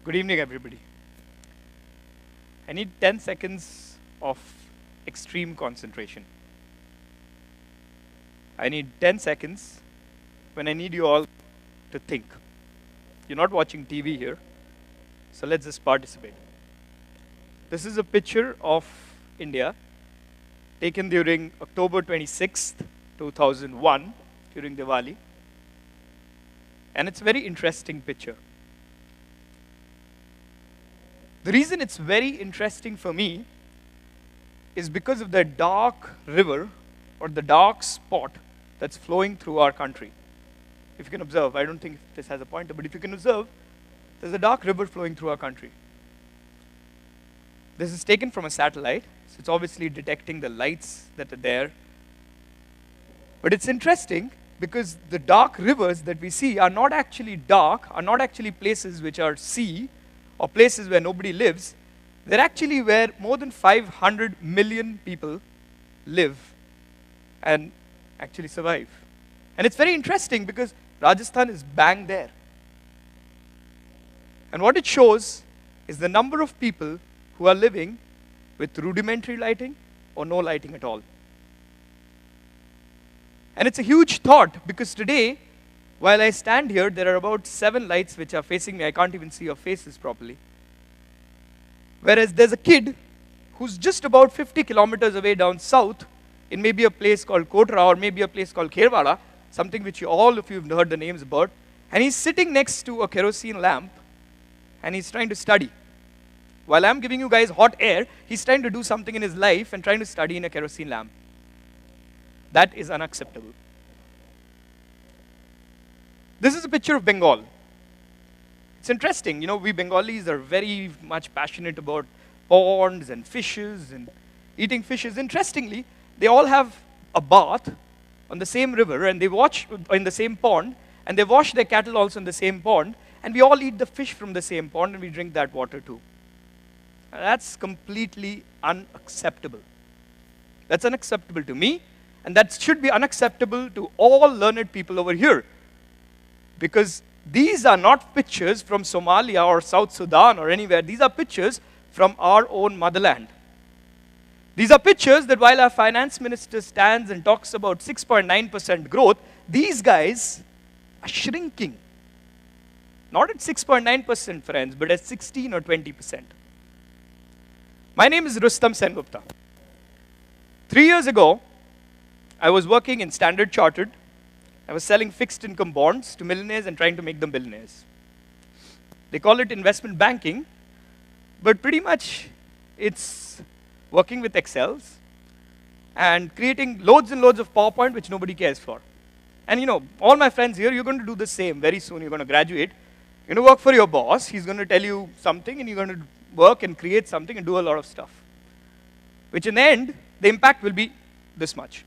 Good evening, everybody. I need 10 seconds of extreme concentration. I need 10 seconds when I need you all to think. You're not watching TV here, so let's just participate. This is a picture of India taken during October 26th, 2001, during Diwali. And it's a very interesting picture. The reason it's very interesting for me is because of the dark river or the dark spot that's flowing through our country. If you can observe, I don't think this has a pointer, but if you can observe, there's a dark river flowing through our country. This is taken from a satellite, so it's obviously detecting the lights that are there. But it's interesting because the dark rivers that we see are not actually dark, are not actually places which are sea, or places where nobody lives. They're actually where more than 500 million people live and actually survive. And it's very interesting because Rajasthan is bang there. And what it shows is the number of people who are living with rudimentary lighting or no lighting at all. And it's a huge thought because today, while I stand here, there are about 7 lights which are facing me. I can't even see your faces properly. Whereas there's a kid who's just about 50 kilometers away down south in maybe a place called Kotra or maybe a place called Kherwada, something which all of you have heard the names about. And he's sitting next to a kerosene lamp and he's trying to study. While I'm giving you guys hot air, he's trying to do something in his life and trying to study in a kerosene lamp. That is unacceptable. This is a picture of Bengal. It's interesting, we Bengalis are very much passionate about ponds and fishes and eating fishes. Interestingly, they all have a bath on the same river and they watch in the same pond and they wash their cattle also in the same pond and we all eat the fish from the same pond and we drink that water too. And that's completely unacceptable. That's unacceptable to me and that should be unacceptable to all learned people over here. Because these are not pictures from Somalia or South Sudan or anywhere. These are pictures from our own motherland. These are pictures that while our finance minister stands and talks about 6.9% growth, these guys are shrinking. Not at 6.9%, friends, but at 16 or 20%. My name is Rustam Sengupta. 3 years ago, I was working in Standard Chartered. I was selling fixed income bonds to millionaires and trying to make them billionaires. They call it investment banking, but pretty much it's working with Excels and creating loads and loads of PowerPoint which nobody cares for. And all my friends here, you're going to do the same. Very soon you're going to graduate. You're going to work for your boss. He's going to tell you something and you're going to work and create something and do a lot of stuff. Which in the end, the impact will be this much.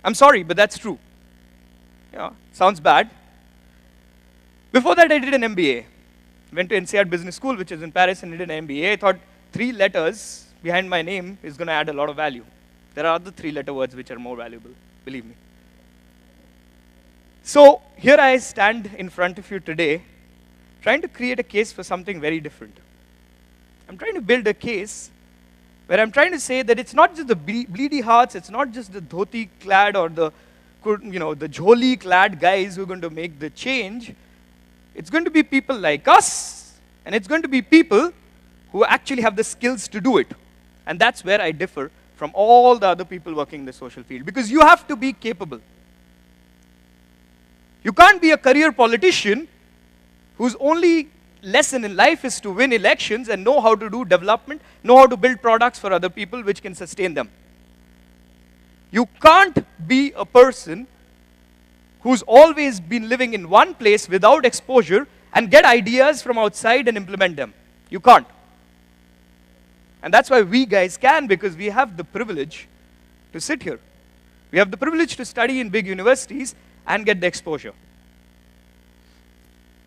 I'm sorry, but that's true. Sounds bad. Before that, I did an MBA. Went to INSEAD Business School, which is in Paris, and did an MBA. I thought 3 letters behind my name is going to add a lot of value. There are other 3-letter words which are more valuable, believe me. So here I stand in front of you today, trying to create a case for something very different. I'm trying to build a case where I'm trying to say that it's not just the bleedy hearts, it's not just the dhoti-clad or the jholi-clad guys who are going to make the change. It's going to be people like us, and it's going to be people who actually have the skills to do it. And that's where I differ from all the other people working in the social field, because you have to be capable. You can't be a career politician whose only lesson in life is to win elections and know how to do development, know how to build products for other people which can sustain them. You can't be a person who's always been living in one place without exposure and get ideas from outside and implement them. You can't. And that's why we guys can, because we have the privilege to sit here. We have the privilege to study in big universities and get the exposure.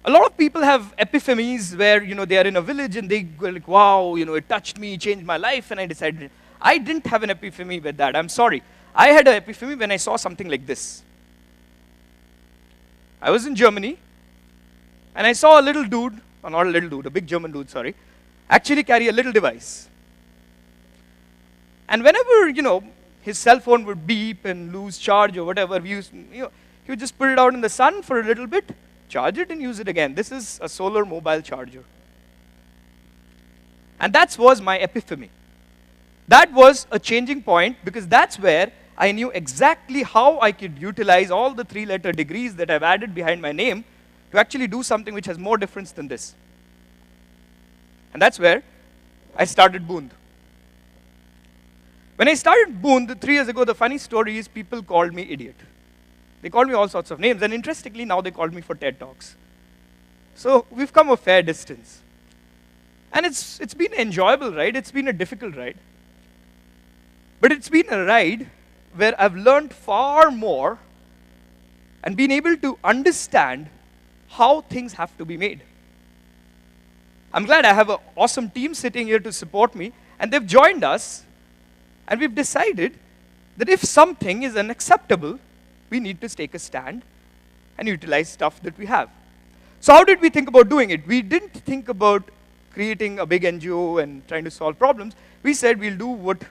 A lot of people have epiphanies where, they are in a village and they go like, wow, it touched me, changed my life, and I decided. I didn't have an epiphany with that. I'm sorry. I had an epiphany when I saw something like this. I was in Germany, and I saw a little dude or not a little dude, a big German dude, sorry, actually carry a little device. And whenever, his cell phone would beep and lose charge or whatever, he would just put it out in the sun for a little bit, charge it and use it again. This is a solar mobile charger. And that was my epiphany. That was a changing point because that's where I knew exactly how I could utilize all the 3-letter degrees that I've added behind my name to actually do something which has more difference than this. And that's where I started Boond. When I started Boond 3 years ago, the funny story is people called me idiot. They called me all sorts of names, and interestingly, now they called me for TED Talks. So we've come a fair distance. And it's been an enjoyable ride. It's been a difficult ride. But it's been a ride where I've learned far more and been able to understand how things have to be made. I'm glad I have an awesome team sitting here to support me, and they've joined us, and we've decided that if something is unacceptable, we need to take a stand and utilize stuff that we have. So how did we think about doing it? We didn't think about creating a big NGO and trying to solve problems. We said we'll do what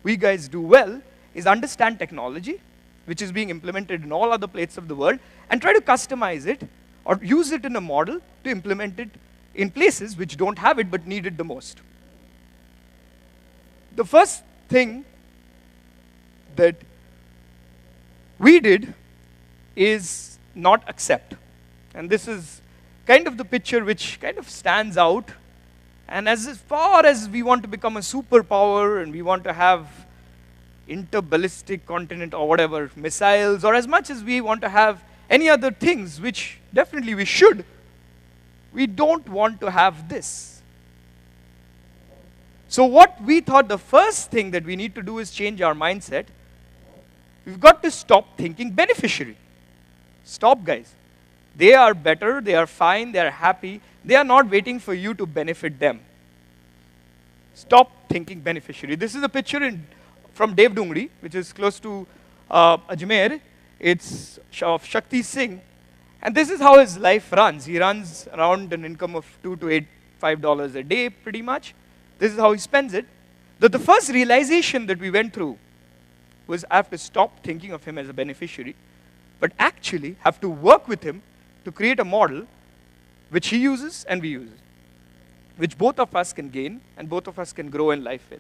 we guys do well, is understand technology, which is being implemented in all other places of the world, and try to customize it or use it in a model to implement it in places which don't have it but need it the most. The first thing that we did is not accept. And this is kind of the picture which kind of stands out. And as far as we want to become a superpower and we want to have interballistic continent or whatever, missiles, or as much as we want to have any other things, which definitely we should, we don't want to have this. So what we thought the first thing that we need to do is change our mindset. We've got to stop thinking beneficiary. Stop, guys. They are better, they are fine, they are happy. They are not waiting for you to benefit them. Stop thinking beneficiary. This is a picture from Dev Dungri, which is close to Ajmer. It's of Shakti Singh. And this is how his life runs. He runs around an income of $2 to $5 a day, pretty much. This is how he spends it. The first realization that we went through was I have to stop thinking of him as a beneficiary, but actually have to work with him to create a model which he uses and we use, which both of us can gain and both of us can grow in life with.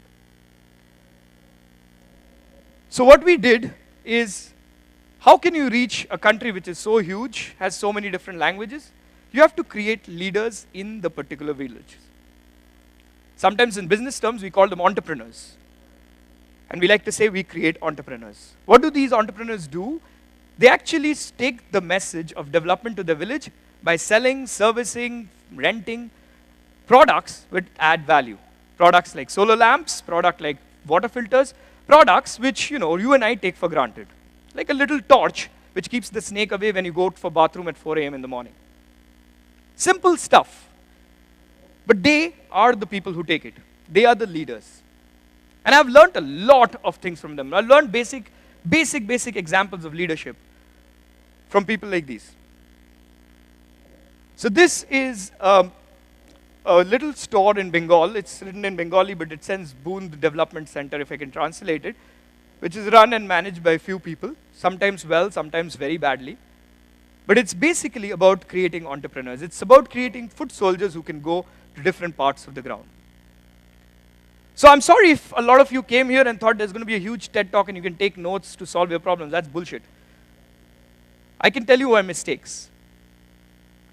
So what we did is, how can you reach a country which is so huge, has so many different languages? You have to create leaders in the particular villages. Sometimes in business terms, we call them entrepreneurs. And we like to say we create entrepreneurs. What do these entrepreneurs do? They actually take the message of development to the village by selling, servicing, renting products which add value. Products like solar lamps, products like water filters, products which you and I take for granted. Like a little torch which keeps the snake away when you go for bathroom at 4 a.m. in the morning. Simple stuff. But they are the people who take it. They are the leaders. And I've learned a lot of things from them. I've learned basic examples of leadership from people like these. So this is a little store in Bengal. It's written in Bengali, but it says Boond Development Center, if I can translate it, which is run and managed by a few people, sometimes well, sometimes very badly. But it's basically about creating entrepreneurs. It's about creating foot soldiers who can go to different parts of the ground. So I'm sorry if a lot of you came here and thought there's going to be a huge TED Talk and you can take notes to solve your problems. That's bullshit. I can tell you my mistakes.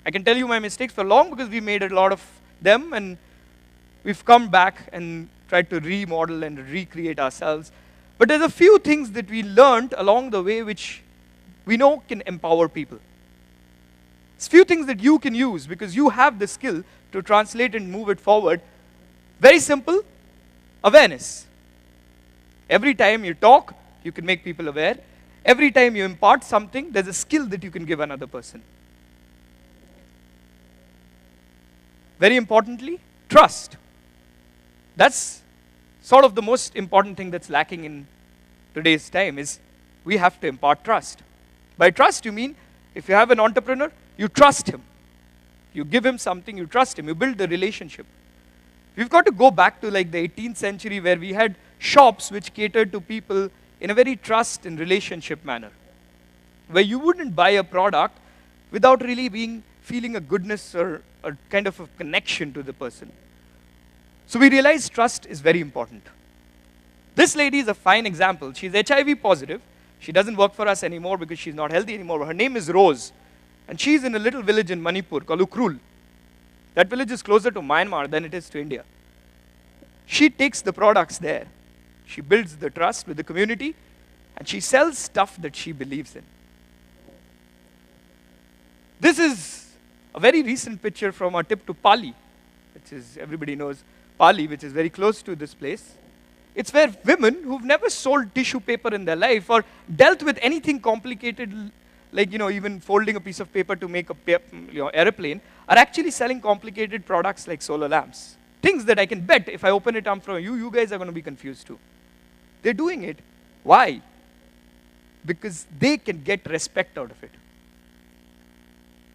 I can tell you my mistakes for long because we made a lot of them and we've come back and tried to remodel and recreate ourselves. But there's a few things that we learned along the way which we know can empower people. It's few things that you can use because you have the skill to translate and move it forward. Very simple. Awareness. Every time you talk, you can make people aware. Every time you impart something, there's a skill that you can give another person. Very importantly, trust. That's sort of the most important thing that's lacking in today's time is we have to impart trust. By trust, you mean if you have an entrepreneur, you trust him. You give him something, you trust him, you build the relationship. We've got to go back to like the 18th century where we had shops which catered to people in a very trust and relationship manner, where you wouldn't buy a product without really feeling a goodness or a kind of a connection to the person. So we realized trust is very important. This lady is a fine example. She's HIV positive. She doesn't work for us anymore because she's not healthy anymore. Her name is Rose. And she's in a little village in Manipur called Ukhrul. That village is closer to Myanmar than it is to India. She takes the products there. She builds the trust with the community, and she sells stuff that she believes in. This is a very recent picture from our trip to Pali, which is, everybody knows Pali, which is very close to this place. It's where women who've never sold tissue paper in their life or dealt with anything complicated, like even folding a piece of paper to make a airplane, are actually selling complicated products like solar lamps. Things that I can bet if I open it up from you guys are going to be confused too. They're doing it. Why? Because they can get respect out of it.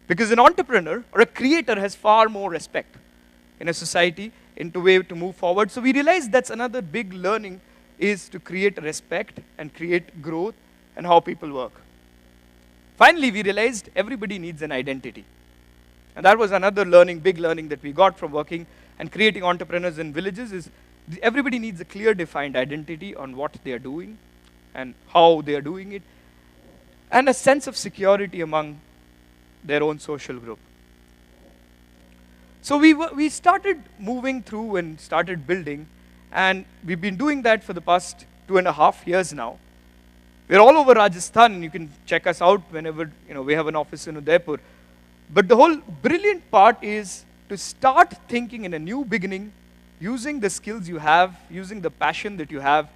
Because an entrepreneur or a creator has far more respect in a society, into way to move forward. So we realized that's another big learning, is to create respect and create growth and how people work. Finally, we realized everybody needs an identity. And that was another learning, big learning that we got from working and creating entrepreneurs in villages, is everybody needs a clear defined identity on what they are doing and how they are doing it, and a sense of security among their own social group. So we started moving through and started building, and we've been doing that for the past 2.5 years now. We're all over Rajasthan, and you can check us out whenever we have an office in Udaipur. But the whole brilliant part is to start thinking in a new beginning, using the skills you have, using the passion that you have,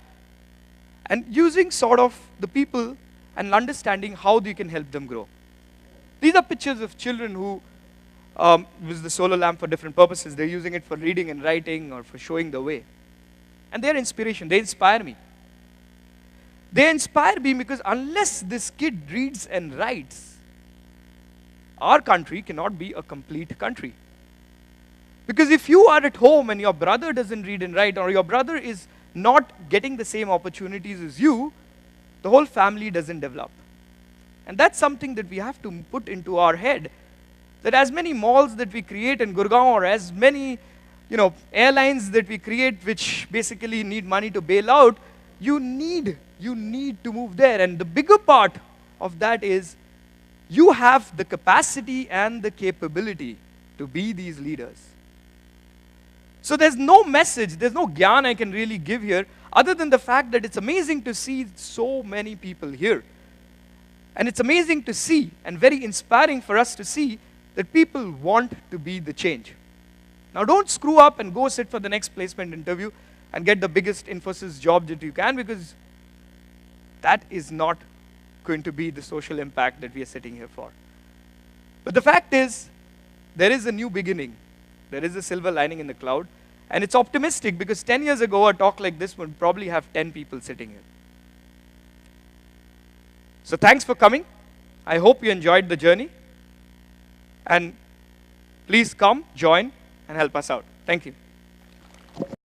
and using sort of the people and understanding how you can help them grow. These are pictures of children who use the solar lamp for different purposes. They're using it for reading and writing or for showing the way. And they're inspiration. They inspire me. They inspire me because unless this kid reads and writes, our country cannot be a complete country. Because if you are at home and your brother doesn't read and write, or your brother is not getting the same opportunities as you, the whole family doesn't develop. And that's something that we have to put into our head, that as many malls that we create in Gurgaon, or as many airlines that we create which basically need money to bail out, you need to move there. And the bigger part of that is you have the capacity and the capability to be these leaders. So there's no message, there's no gyan I can really give here, other than the fact that it's amazing to see so many people here. And it's amazing to see, and very inspiring for us to see, that people want to be the change. Now don't screw up and go sit for the next placement interview and get the biggest Infosys job that you can, because that is not going to be the social impact that we are sitting here for. But the fact is, there is a new beginning. There is a silver lining in the cloud. And it's optimistic, because 10 years ago, a talk like this would probably have 10 people sitting here. So thanks for coming. I hope you enjoyed the journey. And please come, join, and help us out. Thank you.